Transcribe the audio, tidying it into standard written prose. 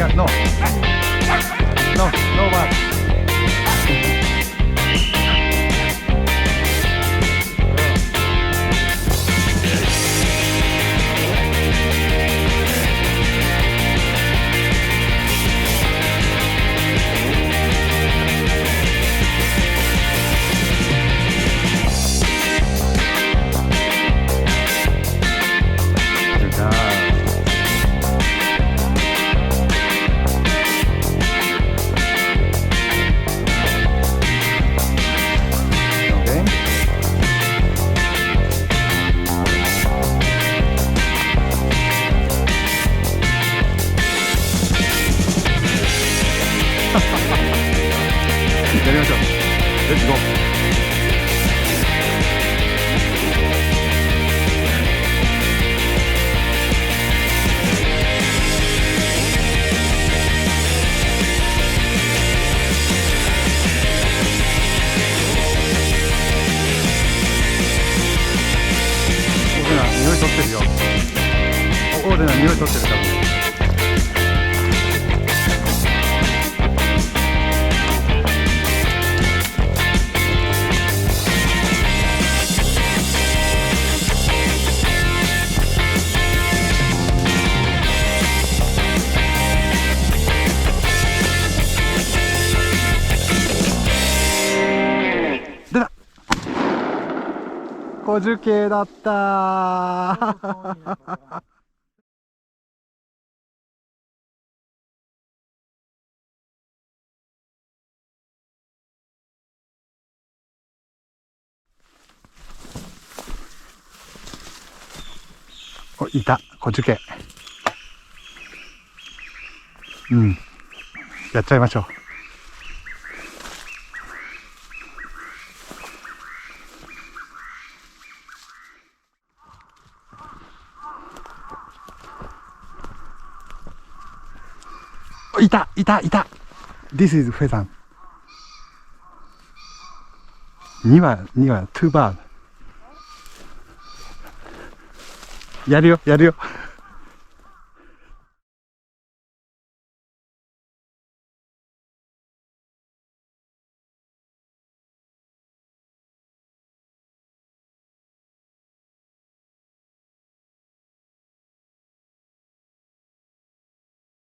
違う、ノー。ノー、ノーバー。やりましょう。レッツゴー。オーデナ匂い取ってるよ。オーデナ匂い取ってる多分。小樹系だったー。お、いた、小樹系。うん。やっちゃいましょう。いたいたいた This is フェザン。2羽2羽2バード。やるよやるよ。